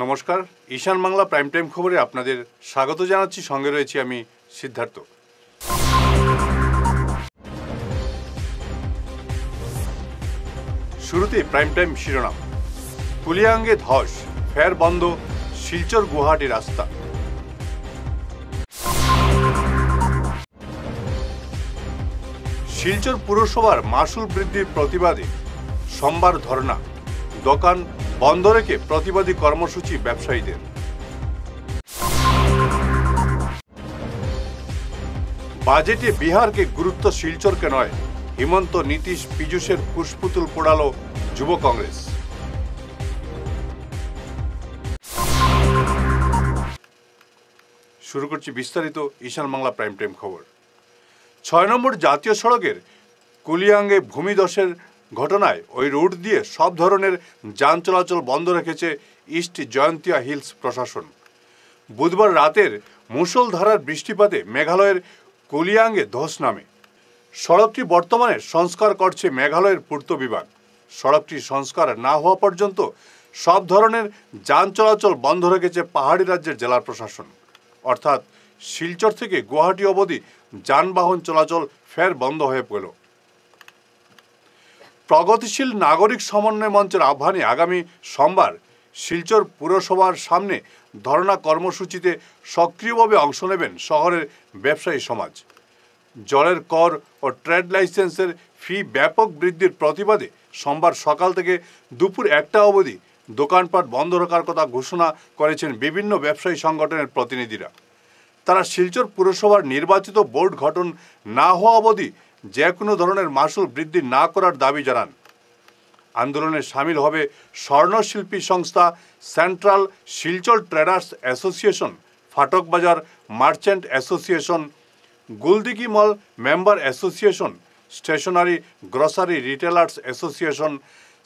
নমস্কার, ঈশান Bangla prime time খবরে আপনাদের স্বাগত জানাচ্ছি। সঙ্গে রয়েছি আমি সিদ্ধার্থ। শুরুতে প্রাইম টাইম শিরোনাম। কুলিয়াঙ্গে ধস, ফের বন্ধ শিলচর গুয়াহাটি রাস্তা। শিলচর পুরসভার মাসুল বৃদ্ধির প্রতিবাদে সোমবার ধর্ণা, দোকান বন্ধ রেখে প্রতিবাদী কর্মসূচি ব্যবসায়ীদের। বাজেটে বিহারকে গুরুত্ব শিলচরকে নয়, হিমন্ত নীতিশ পীযূষের পুষ্পুতুল পোড়ালো যুব কংগ্রেস। শুরু করছি বিস্তারিত ঈশান বাংলা প্রাইম টাইম খবর। ৬ নম্বর জাতীয় সড়কের কুলিয়াঙ্গে ভূমিধসের ঘটনায় ওই রুট দিয়ে সব ধরনের যান চলাচল বন্ধ রেখেছে ইস্ট জয়ন্তিয়া হিলস প্রশাসন। বুধবার রাতের মুষলধারার বৃষ্টিপাতে মেঘালয়ের কুলিয়াঙ্গে ধস নামে। সড়কটি বর্তমানে সংস্কার করছে মেঘালয়ের পূর্ত বিভাগ। সড়কটি সংস্কার না হওয়া পর্যন্ত সব ধরনের যান চলাচল বন্ধ রেখেছে পাহাড়ি রাজ্যের জেলা প্রশাসন। অর্থাৎ শিলচর থেকে গুয়াহাটি অবধি যানবাহন চলাচল ফের বন্ধ হয়ে পড়ল। প্রগতিশীল নাগরিক সমন্বয় মঞ্চের আহ্বানে আগামী সোমবার শিলচর পুরসভার সামনে ধর্ণা কর্মসূচিতে সক্রিয়ভাবে অংশ নেবেন শহরের ব্যবসায়ী সমাজ। জলের কর ও ট্রেড লাইসেন্সের ফি ব্যাপক বৃদ্ধির প্রতিবাদে সোমবার সকাল থেকে দুপুর 1টা অবধি দোকানপাট বন্ধ রাখার কথা ঘোষণা করেছেন বিভিন্ন ব্যবসায়ী সংগঠনের প্রতিনিধিরা। তারা শিলচর পুরসভার নির্বাচিত বোর্ড গঠন না হওয়া অবধি যে কোনো ধরনের মাসুল বৃদ্ধি না করার দাবি জানান। আন্দোলনে সামিল হবে স্বর্ণশিল্পী সংস্থা, central Silchar traders association, Fatak Bazar merchant association, Guldighi mall member association, stationery grocery retailers association,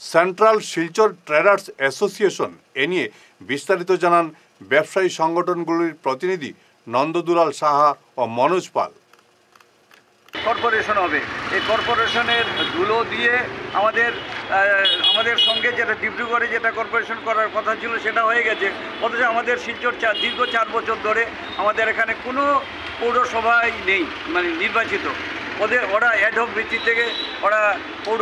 central Silchar traders association. এ নিয়ে বিস্তারিত জানান ব্যবসায়ী সংগঠনগুলির প্রতিনিধি নন্দদুলাল সাহা ও মনোজ পাল। কর্পোরেশন হবে, এই কর্পোরেশনের ধুলো দিয়ে আমাদের সঙ্গে যেটা ডিব্রুগড়ে যেটা কর্পোরেশন করার কথা ছিল সেটা হয়ে গেছে। অথচ আমাদের শিলচর দীর্ঘ 4 বছর ধরে আমাদের এখানে কোনো পৌরসভাই নেই, মানে নির্বাচিত। ওরা অ্যাডহক ভিত্তি থেকে ওরা পৌর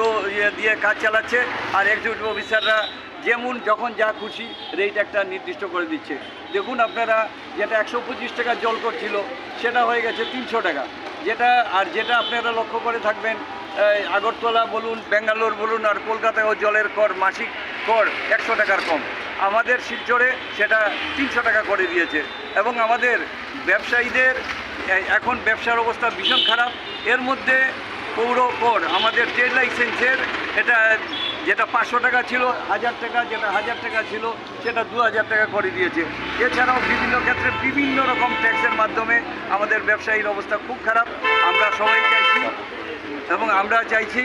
দিয়ে কাজ চালাচ্ছে, আর এক্সিকিউটিভ অফিসাররা যেমন যখন যা খুশি রেট একটা নির্দিষ্ট করে দিচ্ছে। দেখুন আপনারা, যেটা 125 টাকা জল করছিল সেটা হয়ে গেছে 300 টাকা। যেটা আপনারা লক্ষ্য করে থাকবেন, আগরতলা বলুন, বেঙ্গালোর বলুন, আর কলকাতায় জলের কর, মাসিক কর 100 টাকার কম। আমাদের শিলচরে সেটা 300 টাকা করে দিয়েছে। এবং আমাদের ব্যবসায়ীদের এখন ব্যবসার অবস্থা ভীষণ খারাপ। এর মধ্যে পৌর কর, আমাদের ট্রেড লাইসেন্সের যেটা 500 টাকা ছিল, 1000 টাকা, যেটা 1000 টাকা ছিল সেটা 2000 টাকা করে দিয়েছে। এছাড়াও বিভিন্ন ক্ষেত্রে বিভিন্ন রকম ট্যাক্সের মাধ্যমে আমাদের ব্যবসায়ীর অবস্থা খুব খারাপ। আমরা সবাই চাইছি, এবং আমরা চাইছি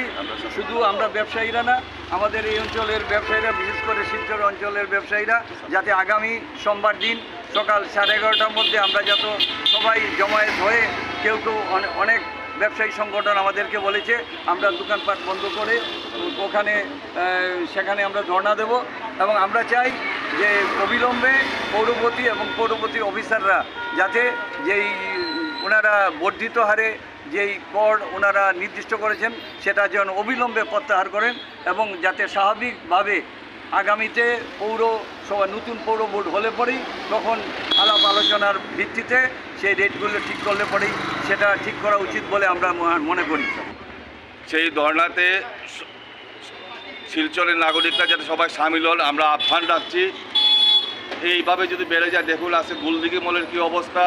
শুধু আমরা ব্যবসায়ীরা না, আমাদের এই অঞ্চলের ব্যবসায়ীরা, বিশেষ করে শিলচর অঞ্চলের ব্যবসায়ীরা, যাতে আগামী সোমবার দিন সকাল 11:30টার মধ্যে আমরা যাতে সবাই জমায়েত হয়ে, কেউ অনেক ব্যবসায়ী সংগঠন আমাদেরকে বলেছে আমরা দোকানপাট বন্ধ করে সেখানে আমরা ধর্ণা দেব। এবং আমরা চাই যে অবিলম্বে পৌরপতি এবং পৌরপতির অফিসাররা যাতে ওনারা বর্ধিত হারে যেই কর ওনারা নির্দিষ্ট করেছেন সেটা যেন অবিলম্বে প্রত্যাহার করেন, এবং যাতে স্বাভাবিকভাবে আগামীতে পৌরসভা নতুন পৌর বোর্ড হলে পরেই তখন আলাপ আলোচনার ভিত্তিতে সেই রেটগুলো ঠিক করলে পরেই সেটা ঠিক করা উচিত বলে আমরা মনে করি। সেই ধর্নাতে শিলচরের নাগরিকরা যাতে সবাই সামিল হন আমরা আহ্বান রাখছি। এইভাবে যদি বেড়ে যায়, দেখুন আজকে গুলদিঘি মলের কী অবস্থা,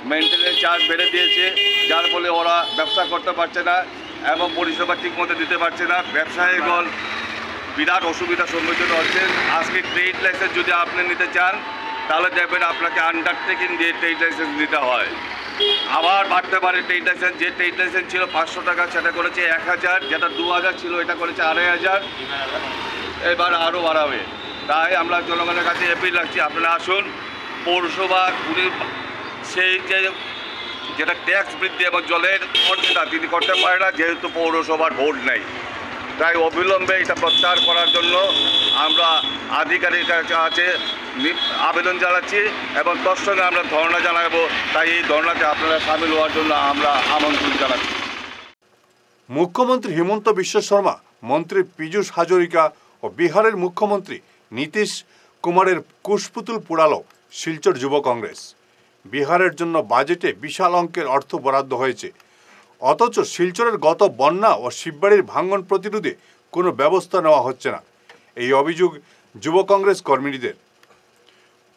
মেনটেন্যান্স চার্জ বেড়ে দিয়েছে, যার ফলে ওরা ব্যবসা করতে পারছে না এবং পরিষেবা ঠিকমতো দিতে পারছে না। ব্যবসায়ীগণ বিরাট অসুবিধার সম্মুখীন হচ্ছেন। আজকে ট্রেড লাইসেন্স যদি আপনি নিতে চান তাহলে দেখবেন আপনাকে আন্ডারটেকিং দিয়ে ট্রেড লাইসেন্স নিতে হয়। আবার বাড়তে পারে ট্রেড লাইসেন্স। যে ট্রেড লাইসেন্স ছিল 500 টাকা সেটা করেছে 1000, যেটা 2000 ছিল এটা করেছে 2500, এবার আরও বাড়াবে। তাই আমরা জনগণের কাছে অ্যাপিল রাখছি, আপনারা আসুন। পৌরসভা সেই যেটা ট্যাক্স বৃদ্ধি এবং জলের খরচা তিনি করতে পারে না, যেহেতু পৌরসভার ভোট নেই। তাই অবিলম্বে এটা প্রত্যাহার করার জন্য আমরা আধিকারিকের কাছে আবেদন জানাচ্ছি এবং তৎসঙ্গে আমরা ধর্ণা জানাবো। তাই এই ধর্ণাতে আপনারা সামিল হওয়ার জন্য আমরা আমন্ত্রণ জানাচ্ছি। মুখ্যমন্ত্রী হিমন্ত বিশ্ব শর্মা, মন্ত্রী পীযূষ হাজরিকা ও বিহারের মুখ্যমন্ত্রী নীতিশ কুমারের কুশপুতুল পোড়ালো শিলচর যুব কংগ্রেস। বিহারের জন্য বাজেটে বিশাল অঙ্কের অর্থ বরাদ্দ হয়েছে, অথচ শিলচরের গত বন্যা ও শিববাড়ির ভাঙন প্রতিরোধে কোনো ব্যবস্থা নেওয়া হচ্ছে না। এই অভিযোগ যুব কংগ্রেস কর্মীদের।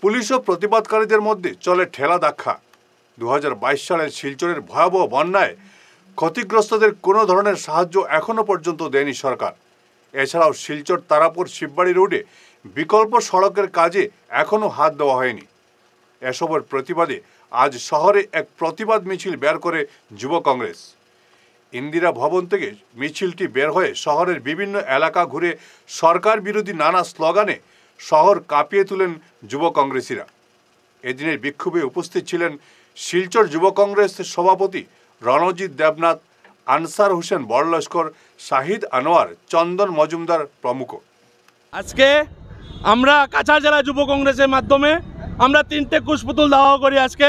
পুলিশ ও প্রতিবাদকারীদের মধ্যে চলে ঠেলা ধাক্কা। 2022 সালের শিলচরের ভয়াবহ বন্যায় ক্ষতিগ্রস্তদের কোনো ধরনের সাহায্য এখনও পর্যন্ত দেয়নি সরকার। এছাড়াও শিলচর তারাপুর শিববাড়ি রোডে বিকল্প সড়কের কাজে এখনও হাত দেওয়া হয়নি। এসবের প্রতিবাদে আজ শহরে এক প্রতিবাদ মিছিল বের করে যুব কংগ্রেস। ইন্দিরা ভবন থেকে মিছিলটি বের হয়ে শহরের বিভিন্ন এলাকা ঘুরে সরকার বিরোধী নানা স্লোগানে শহর কাঁপিয়ে তোলেন যুব কংগ্রেসীরা। এদিনের বিক্ষোভে উপস্থিত ছিলেন শিলচর যুব কংগ্রেসের সভাপতি রণজিৎ দেবনাথ, আনসার হোসেন বড়লস্কর, শাহিদ আনোয়ার, চন্দন মজুমদার প্রমুখ। আজকে আমরা কাছাড় জেলা যুব কংগ্রেসের মাধ্যমে আমরা 3টে কুশপুতুল দাহ করি। আজকে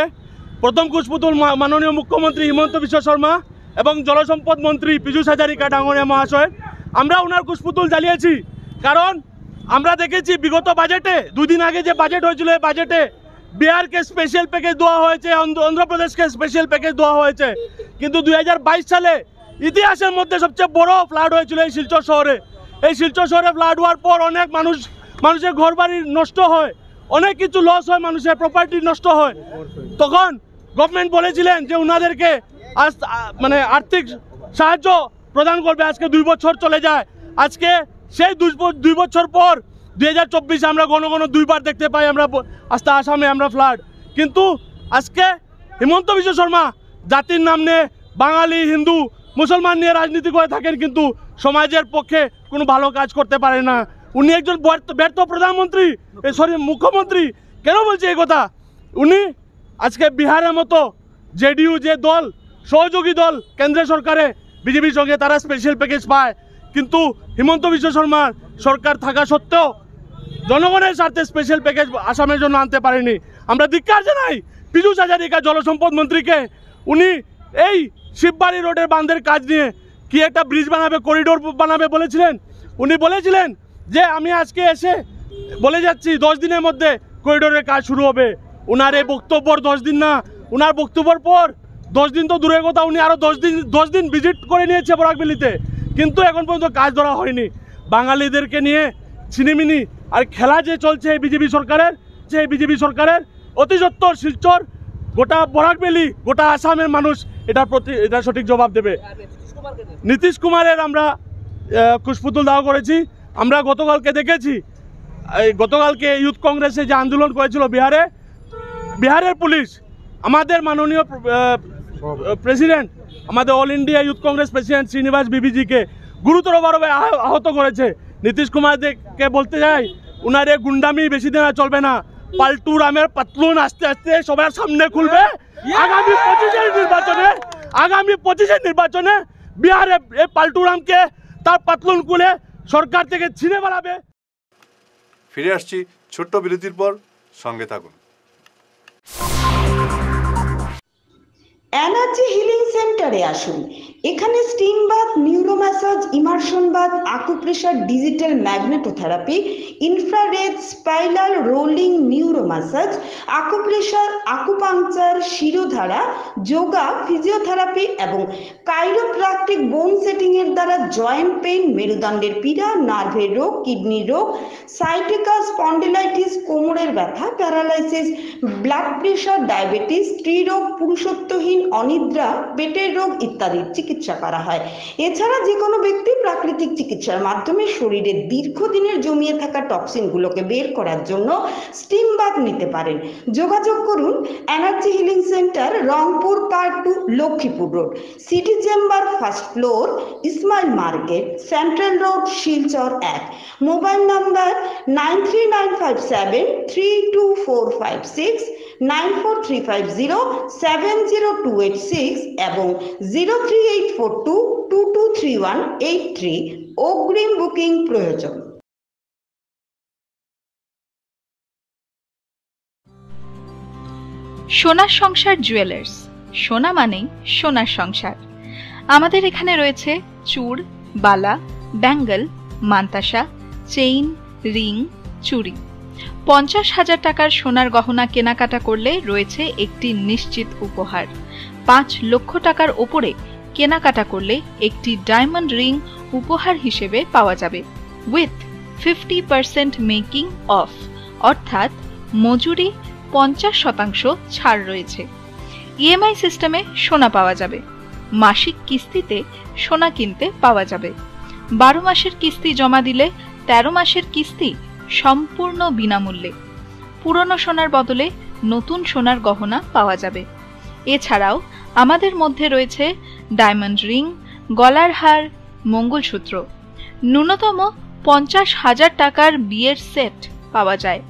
প্রথম কুশপুতুল মাননীয় মুখ্যমন্ত্রী হিমন্ত বিশ্ব শর্মা এবং জলসম্পদ মন্ত্রী পীযূষ হাজারিকা ডাঙরিয়া মহাশয়, আমরা ওনার কুশপুতুল জ্বালিয়েছি। কারণ আমরা দেখেছি বিগত বাজেটে, 2 দিন আগে যে বাজেট হয়েছিল, এই বাজেটে বিহারকে স্পেশাল প্যাকেজ দেওয়া হয়েছে, অন্ধ্রপ্রদেশকে স্পেশাল প্যাকেজ দেওয়া হয়েছে, কিন্তু 2022 সালে ইতিহাসের মধ্যে সবচেয়ে বড় ফ্লাড হয়েছিল এই শিলচর শহরে। এই শিলচর শহরে ফ্লাড হওয়ার পর অনেক মানুষের ঘরবাড়ি নষ্ট হয়, অনেক কিছু লস হয়, মানুষের প্রপার্টি নষ্ট হয়। তখন গভর্নমেন্ট বলেছিলেন যে ওনাদেরকে আর্থিক সাহায্য প্রদান করবে। আজকে 2 বছর চলে যায়। আজকে সেই 2 বছর পর 2024 আমরা ঘন 2বার দেখতে পাই আমরা আসামে আমরা ফ্লাড। কিন্তু আজকে হিমন্ত বিশ্ব শর্মা জাতির নাম নিয়ে বাঙালি, হিন্দু, মুসলমান নিয়ে রাজনীতি করে থাকেন, কিন্তু সমাজের পক্ষে কোনো ভালো কাজ করতে পারে না। উনি একজন ব্যর্থ প্রধানমন্ত্রী, মুখ্যমন্ত্রী। কেন বলছে এই কথা? উনি আজকে বিহারের মতো জেডিইউ যে দল, সহযোগী দল কেন্দ্র সরকারে বিজেপির সঙ্গে, তারা স্পেশাল প্যাকেজ পায়, কিন্তু হিমন্ত বিশ্ব শর্মার সরকার থাকা সত্ত্বেও জনগণের স্বার্থে স্পেশাল প্যাকেজ আসামের জন্য আনতে পারেনি। আমরা ধিক্কার জানাই পীযূষ হাজারিকা জলসম্পদ মন্ত্রীকে। উনি এই শিববাড়ি রোডের বাঁধের কাজ নিয়ে কি একটা ব্রিজ বানাবে, করিডোর বানাবে বলেছিলেন। উনি বলেছিলেন যে আমি আজকে এসে বলে যাচ্ছি 10 দিনের মধ্যে করিডোরের কাজ শুরু হবে। উনার এই বক্তব্যর 10 দিন না, উনার বক্তব্যের পর 10 দিন তো দূরের কথা, উনি আরও 10 দিন ভিজিট করে নিয়েছে বরাকবেলিতে, কিন্তু এখন পর্যন্ত কাজ ধরা হয়নি। বাঙালিদেরকে নিয়ে ছিনিমিনি আর খেলা যে চলছে এই বিজেপি সরকারের, অতি সত্বর শিলচর, গোটা বরাকবেলি, গোটা আসামের মানুষ এটা সঠিক জবাব দেবে। নীতিশ কুমারের আমরা কুশপুতুল দাহ করেছি। আমরা গতকালকে দেখেছি, গতকালকে ইউথ কংগ্রেসে যে আন্দোলন করেছিল বিহারের পুলিশ আমাদের মাননীয় প্রেসিডেন্ট, আমাদের all India youth Congress president Srinivas বিবিজিকে গুরুতরভাবে আহত করেছে। নীতিশ কুমারকে বলতে চাই, উনার এই গুন্ডামি বেশি দিন চলবে না। পাল্টু রামের পাতলুন আস্তে আস্তে সবার সামনে খুলবে। আগামী 25 নির্বাচনে বিহারে এই পাল্টু রামকে তার পাতলুন খুলে সরকার থেকে ছিনে বেড়াবে। ফিরে আসছি ছোট্ট বিরতির পর, সঙ্গে থাকুন। এনার্জি হিলিং সেন্টারে আসুন। এখানে steam bath, neuro massage, immersion bath, acupressure, digital magnetotherapy, infrared, spiral rolling neuro massage, acupressure, acupuncture, shirodhara, yoga, physiotherapy এবং কাইরোপ্র্যাকটিক বোন সেটিং এর দ্বারা জয়েন্ট পেইন, মেরুদণ্ডের পীড়া, নার্ভের রোগ, কিডনি রোগ, সাইটিকা, স্পন্ডিলাইটিস, কোমরের ব্যথা, প্যারালাইসিস, ব্লাড প্রেশার, ডায়াবেটিস, স্ত্রীরোগ, পুরুষত্বহীন, অনিদ্রা, পেটের রোগ ইত্যাদির চিকিৎসা করা হয়। এছাড়া যে কোনো ব্যক্তি প্রাকৃতিক চিকিৎসার মাধ্যমে শরীরে দীর্ঘদিনের জমিয়ে থাকা টক্সিনগুলোকে বের করার জন্য স্টিম বাথ নিতে পারেন। যোগাযোগ করুন energy healing centre, Rangpur part 2, Lakshmipur road, city chamber, 1st floor, Ismail market, central road, Silchar 1। Mobile number 9395732456, 9435070286 এবং 03842223183। অগ্রিম বুকিং প্রয়োজন। সোনার সংসার জুয়েলার্স, সোনা মানেই সোনার সংসার। আমাদের এখানে রয়েছে চূড়, বালা, ব্যাঙ্গল, মান্তাসা, চেইন, রিং, চুড়ি। 50,000 টাকার সোনার গহনা কেনাকাটা করলে রয়েছে একটি নিশ্চিত উপহার। 5 লক্ষ টাকার ওপরে কেনাকাটা করলে একটি ডায়মন্ড রিং উপহার হিসেবে পাওয়া যাবে উইথ 50% মেকিং অফ, অর্থাৎ মজুরি 50% ছাড় রয়েছে। ইএমআই সিস্টেমে সোনা পাওয়া যাবে। মাসিক কিস্তিতে সোনা কিনতে পাওয়া যাবে। 12 মাসের কিস্তি জমা দিলে 13 মাসের কিস্তি সম্পূর্ণ বিনামূল্যে। পুরনো সোনার বদলে নতুন সোনার গহনা পাওয়া যাবে। এছাড়াও আমাদের মধ্যে রয়েছে ডায়মন্ড রিং, গলার হার, মঙ্গলসূত্র। ন্যূনতম 50,000 টাকার বিয়ের সেট পাওয়া যায়।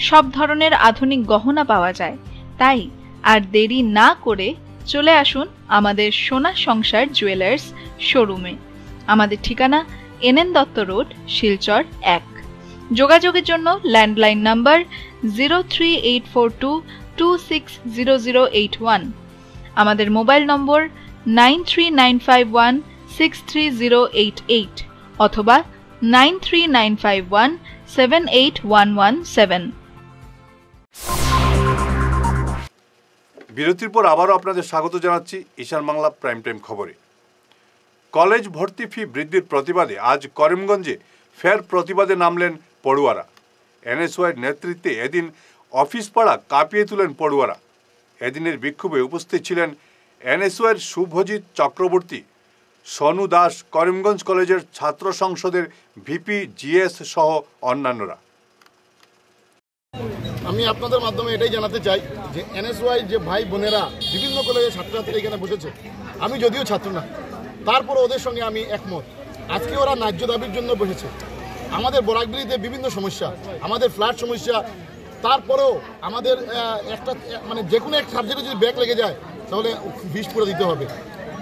সব ধরনের আধুনিক গহনা পাওয়া যায়। তাই আর দেরি না করে চলে আসুন আমাদের সোনা সংসার জুয়েলার্স শোরুমে। আমাদের ঠিকানা NN দত্ত রোড, শিলচর 1। যোগাযোগের জন্য ল্যান্ডলাইন নাম্বার 038422600081, আমাদের মোবাইল নম্বর 9395163088 অথবা 9395178117। বিরতির পর আবারও আপনাদের স্বাগত জানাচ্ছি ঈশান বাংলা প্রাইম টাইম খবরে। কলেজ ভর্তি ফি বৃদ্ধির প্রতিবাদে আজ করিমগঞ্জে ফের প্রতিবাদে নামলেন পড়ুয়ারা। এনএসওয়াইয়ের নেতৃত্বে এদিন অফিস পাড়া কাঁপিয়ে তুলেন পড়ুয়ারা। এদিনের বিক্ষোভে উপস্থিত ছিলেন এনএসওয়াইয়ের শুভজিৎ চক্রবর্তী, সনু দাস, করিমগঞ্জ কলেজের ছাত্র সংসদের ভিপি জিএস সহ অন্যান্যরা। আমি আপনাদের মাধ্যমে এটাই জানাতে চাই যে এনএসওয়াই যে ভাই বোনেরা বিভিন্ন কলেজের ছাত্রছাত্রীরা এখানে বসেছে, আমি যদিও ছাত্র না, তারপর ওদের সঙ্গে আমি একমত। আজকে ওরা ন্যায্য দাবির জন্য বসেছে। আমাদের বরাকবিলিতে বিভিন্ন সমস্যা, আমাদের ফ্ল্যাট সমস্যা, তারপরেও আমাদের একটা মানে যে কোনো এক সাবজেক্টে যদি ব্যাক লেগে যায় তাহলে ফিস পুরো দিতে হবে।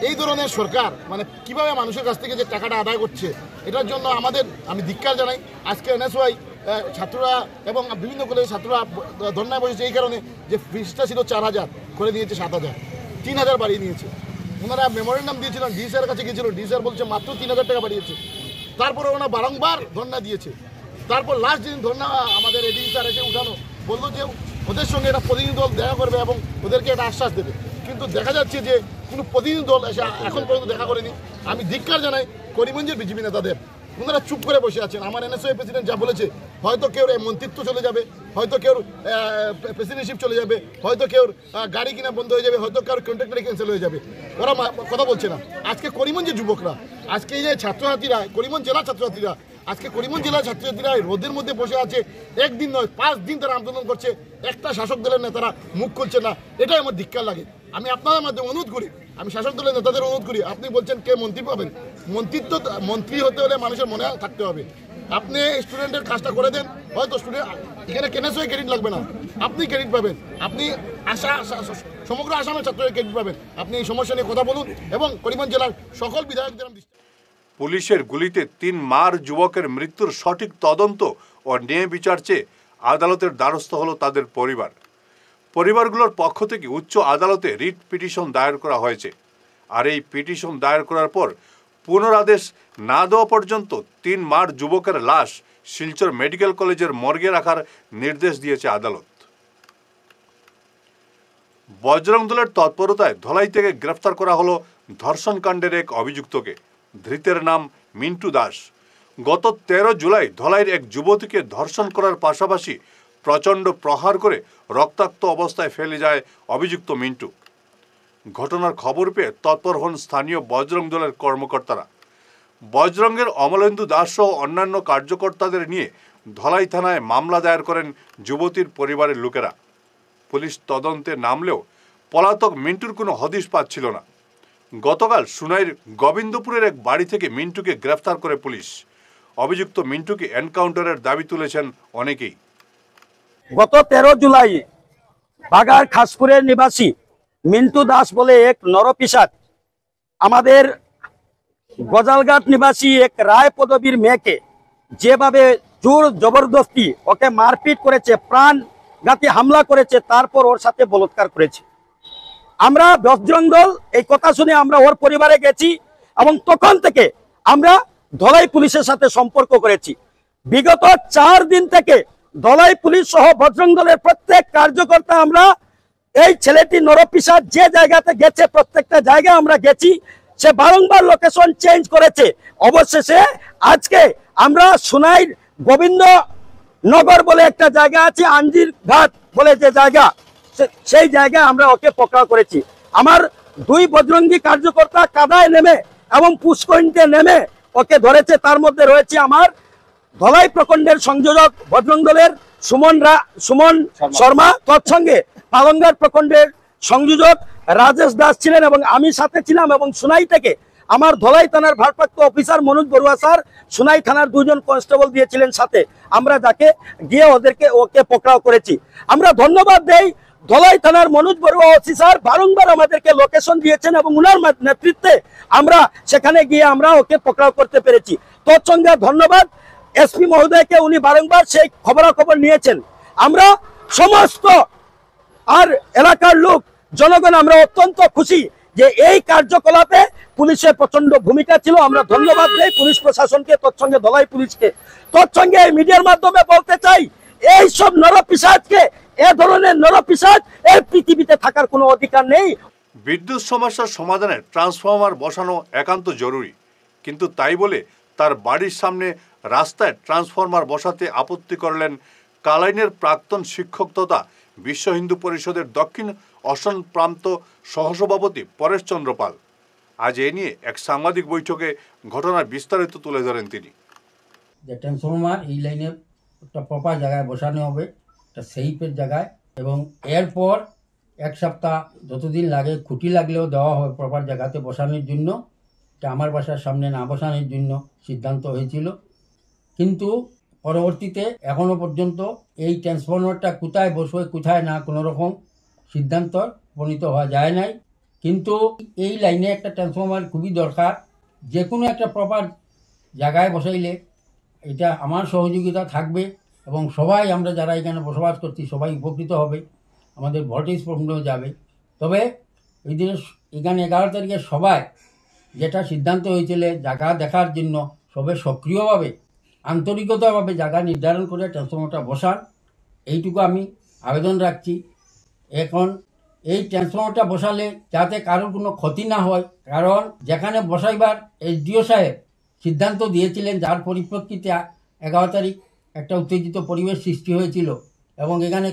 এই ধরনের সরকার মানে কিভাবে মানুষের কাছ থেকে যে টাকাটা আদায় করছে, এটার জন্য আমি ধিক্কার জানাই। আজকে এনএসওয়াই ছাত্ররা এবং বিভিন্ন কলেজের ছাত্ররা ধর্নায় বসেছে এই কারণে যে ফিসটা ছিল 4,000 করে দিয়েছে 7,000, 3,000 বাড়িয়ে নিয়েছে। ওনারা মেমোরেন্ডাম দিয়েছিলেন, ডি স্যারের কাছে গিয়েছিল, ডি স্যার বলছে মাত্র 3,000 টাকা বাড়িয়েছে। তারপরে ওনারা বারংবার ধর্না দিয়েছে। তারপর লাস্ট দিন ধর্না আমাদের এডিসি স্যার এসে উঠানো বললো যে ওদের সঙ্গে একটা প্রতিনিধি দল দেখা করবে এবং ওদেরকে একটা আশ্বাস দেবে, কিন্তু দেখা যাচ্ছে যে কোনো প্রতিনিধি দল এসে এখন পর্যন্ত দেখা করেনি। আমি ধিক্কার জানাই করিমগঞ্জের বিজেপি নেতাদের, ওনারা চুপ করে বসে আছেন। আমার এনএসওয়াই প্রেসিডেন্ট যা বলেছে, হয়তো কেউ মন্ত্রিত্ব চলে যাবে, হয়তো কেউ প্রেসিডেন্টশিপ চলে যাবে, হয়তো কেউ গাড়ি কিনা বন্ধ হয়ে যাবে, হয়তো কারোর কন্ট্রাক্টরি ক্যান্সেল হয়ে যাবে, ওরা কথা বলছে না। আজকে করিমগঞ্জের যুবকরা, আজকে এই যে ছাত্রছাত্রীরা, করিমগঞ্জ জেলার ছাত্রছাত্রীরা, আজকে করিমগঞ্জ জেলার ছাত্রছাত্রীরা রোদের মধ্যে বসে আছে, একদিন নয় 5 দিন তারা আন্দোলন করছে, একটা শাসক দলের নেতারা মুখ খুলছে না। এটাই আমার ধিক্কার লাগে। আমি আপনাদের মাধ্যমে অনুরোধ করি, আমি শাসক দলের নেতাদের অনুরোধ করি, আপনি বলছেন কে মন্ত্রী পাবেন, মন্ত্রী হতে হলে মানুষের মনে থাকতে হবে। আপনি স্টুডেন্টের কাজটা করে দেন, হয়তো স্টুডেন্ট এখানে কেনেসওয়াই ক্রেডিট লাগবে না, আপনি ক্রেডিট পাবেন, আপনি সমগ্র আসামের ছাত্রদের ক্রেডিট পাবেন। আপনি এই সমস্যা নিয়ে কথা বলুন এবং করিমগঞ্জ জেলার সকল বিধায়কদের। পুলিশের গুলিতে 3 মার যুবকের মৃত্যুর সঠিক তদন্ত ও ন্যায় বিচার চেয়ে আদালতের দ্বারস্থ হলো তাদের পরিবার। পরিবারগুলোর পক্ষ থেকে উচ্চ আদালতে রিট পিটিশন দায়ের করা হয়েছে। আর এই পিটিশন দায়ের করার পর পুনরাদেশ না দেওয়া পর্যন্ত 3 মার যুবকের লাশ শিলচর মেডিকেল কলেজের মর্গে রাখার নির্দেশ দিয়েছে আদালত। বজরং দলের তৎপরতায় ধলাই থেকে গ্রেফতার করা হলো ধর্ষণকাণ্ডের এক অভিযুক্তকে। ধৃতের নাম মিন্টু দাস। গত 13 জুলাই ধলাইয়ের এক যুবতীকে ধর্ষণ করার পাশাপাশি প্রচণ্ড প্রহার করে রক্তাক্ত অবস্থায় ফেলে যায় অভিযুক্ত মিন্টু। ঘটনার খবর পেয়ে তৎপর হন স্থানীয় বজরং দলের কর্মকর্তারা। বজরংয়ের অমলেন্দু দাস সহ অন্যান্য কার্যকর্তাদের নিয়ে ধলাই থানায় মামলা দায়ের করেন যুবতীর পরিবারের লোকেরা। পুলিশ তদন্তে নামলেও পলাতক মিন্টুর কোনো হদিশ পাচ্ছিল না। গতকাল সুনাইয়ের গোবিন্দপুরের এক বাড়ি থেকে মিন্টুকে গ্রেফতার করে পুলিশ। অভিযুক্ত মিন্টুকে এনকাউন্টারের দাবি তুলেছেন অনেকেই। গত 13 জুলাই বাগার খাসপুরের নিবাসী মিন্টু দাস বলে এক নরপিশাচ আমাদের গজালঘাট নিবাসী এক রায় পদবীর মেয়েকে যেভাবে জোর জবরদস্তি ওকে মারপিট করেছে, প্রাণ গাতি হামলা করেছে, তারপর ওর সাথে বলাৎকার করেছে। আমরা বজরং দল এই কথা শুনে আমরা ওর পরিবারে গেছি এবং তখন থেকে আমরা ধলাই পুলিশের সাথে সম্পর্ক করেছি। বিগত 4 দিন থেকে ধলাই পুলিশ সহ বজরং দলের প্রত্যেক কার্যকর্তা আমরা এই ছেলেটি নরপিশাচ যে জায়গাতে গেছে প্রত্যেকটা জায়গায় আমরা গেছি। সে বারংবার লোকেশন চেঞ্জ করেছে। অবশেষে আজকে আমরা সোনাইর গোবিন্দ নগর বলে একটা জায়গা আছে, আঞ্জির ঘাট বলে যে জায়গা, সেই জায়গায় আমরা ওকে পকড়াও করেছি। আমার 2 বজরঙ্গী কার্যকর্তা কাদায় নেমে এবং পুষ্করিণীতে নেমে ওকে ধরেছে। তার মধ্যে রয়েছে আমার ধলাই প্রখণ্ডের সংযোজক বজরং দলের সুমন শর্মা, তৎসঙ্গে পালংঘাট প্রখণ্ডের সংযোজক রাজেশ দাস ছিলেন এবং আমি সাথে ছিলাম। এবং সোনাই থেকে আমার ধলাই থানার ভারপ্রাপ্ত অফিসার মনোজ বড়ুয়া স্যার, সোনাই থানার 2 জন কনস্টেবল দিয়েছিলেন সাথে, আমরা যাকে গিয়ে ওকে পকড়াও করেছি। আমরা ধন্যবাদ দেই ধলাই থানার মনোজ বড়ুয়া ওসি স্যার, বারংবার আমাদেরকে লোকেশন দিয়েছেন এবং উনার নেতৃত্বে আমরা সেখানে গিয়ে আমরা ওকে পকড়াও করতে পেরেছি। তৎসঙ্গে ধন্যবাদ এসপি মহোদয়কে, উনি বারংবার সেই খবরাখবর নিয়েছেন। আমরা সমস্ত আর এলাকার লোক জনগণ আমরা অত্যন্ত খুশি যে এই কার্যকলাপে পুলিশের প্রচন্ড ভূমিকা ছিল। আমরা ধন্যবাদ দেই পুলিশ প্রশাসনকে, তৎসঙ্গে ধলাই পুলিশকে। তৎসঙ্গে এই মিডিয়ার মাধ্যমে বলতে চাই, এই সব নরপিশাচকে, এ ধরনের নরপিশাচ এই পৃথিবীতে থাকার কোনো অধিকার নেই। বিদ্যুৎ সমস্যার সমাধানে ট্রান্সফরমার বসানো একান্ত জরুরি, কিন্তু তাই বলে তার বাড়ির সামনে রাস্তায় ট্রান্সফরমার বসাতে আপত্তি করলেন কালাইনের প্রাক্তন শিক্ষক তথা বিশ্ব হিন্দু পরিষদের দক্ষিণ অসম প্রান্ত সহসভাপতি পরেশ চন্দ্র পাল। আজ এ নিয়ে এক সাংবাদিক বৈঠকে ঘটনার বিস্তারিত তুলে ধরেন তিনি। যে ট্রান্সফরমার এই লাইনে একটা প্রপার জায়গায় বসানো হবে, একটা সেইফের জায়গায়, এবং এরপর 1 সপ্তাহ যতদিন লাগে খুঁটি লাগলেও দেওয়া হবে প্রপার জায়গাতে বসানোর জন্য। এটা আমার বাসার সামনে না বসানোর জন্য সিদ্ধান্ত হয়েছিল, কিন্তু পরবর্তীতে এখনো পর্যন্ত এই ট্রান্সফরমারটা কোথায় বসবে কোথায় না কোনো রকম সিদ্ধান্ত উপনীত হওয়া যায় নাই। কিন্তু এই লাইনে একটা ট্রান্সফরমার খুবই দরকার। যে কোনো একটা প্রপার জায়গায় বসাইলে এটা আমার সহযোগিতা থাকবে এবং সবাই আমরা যারা এখানে বসবাস করছি সবাই উপকৃত হবে, আমাদের ভোল্টেজ প্রবলেম যাবে। তবে এই দিনে এখানে 11 তারিখে সবাই যেটা সিদ্ধান্ত হয়েছিল জায়গা দেখার জন্য সবাই সক্রিয়ভাবে আন্তরিকতাভাবে জায়গা নির্ধারণ করে ট্রান্সফরমারটা বসান, এইটুকু আমি আবেদন রাখছি। এখন এই ট্রান্সফরমারটা বসালে যাতে কারোর কোনো ক্ষতি না হয়, কারণ যেখানে বসাইবার এসডিও সাহেব সিদ্ধান্ত দিয়েছিলেন, যার পরিপ্রেক্ষিতে 11 তারিখ একটা উত্তেজিত পরিবেশ সৃষ্টি হয়েছিল এবং এখানে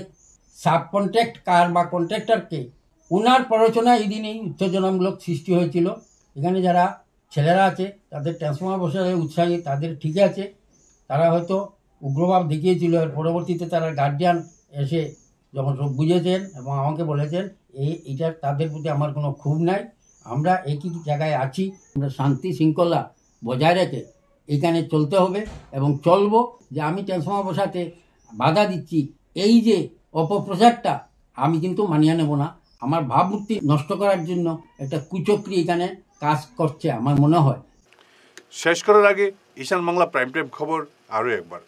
সাব কন্ট্রাক্ট কার বা কন্ট্রাক্টরকে উনার প্ররোচনা এই দিনেই উত্তেজনামূলক সৃষ্টি হয়েছিল। এখানে যারা ছেলেরা আছে তাদের ট্রান্সফরমার বসালে উৎসাহী, তাদের ঠিক আছে, তারা হয়তো উগ্রভাব দেখিয়েছিল। এর পরবর্তীতে তারা গার্জিয়ান এসে যখন সব বুঝেছেন এবং আমাকে বলেছেন এইটার তাদের প্রতি আমার কোনো ক্ষোভ নাই, আমরা একই জায়গায় আছি, আমরা শান্তি শৃঙ্খলা বজায় রেখে এখানে চলতে হবে এবং চলবো। যে আমি ট্রান্সফরমার বসাতে বাধা দিচ্ছি, এই যে অপপ্রচারটা আমি কিন্তু মানিয়ে নেব না। আমার ভাবমূর্তি নষ্ট করার জন্য একটা কুচক্রি এখানে কাজ করছে আমার মনে হয়। শেষ করার আগে ঈশান বাংলা প্রাইম টাইম খবর আরও একবার।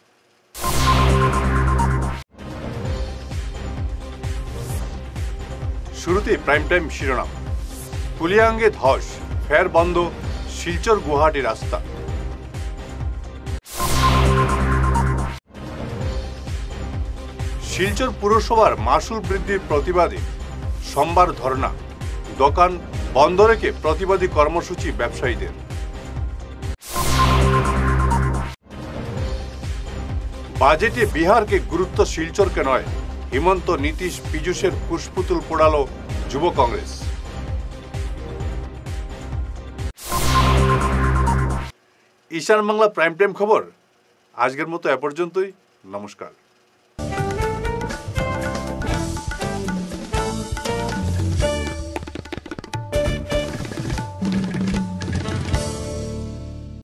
শুরুতেই প্রাইম টাইম শিরোনাম। কুলিয়াঙ্গে ধস, ফের বন্ধ শিলচর গুয়াহাটি রাস্তা। শিলচর পুরসভার মাসুল বৃদ্ধির প্রতিবাদে সোমবার ধর্ণা, দোকান বন্ধ রেখে প্রতিবাদী কর্মসূচি ব্যবসায়ীদের। বাজেটে বিহারকে গুরুত্ব শিলচরকে নয়, হিমন্ত নীতিশ পীযূষের কুশপুতুল পোড়ালো যুব কংগ্রেস। ঈশান বাংলা প্রাইম টাইম খবর আজকের মতো এ পর্যন্তই। নমস্কার।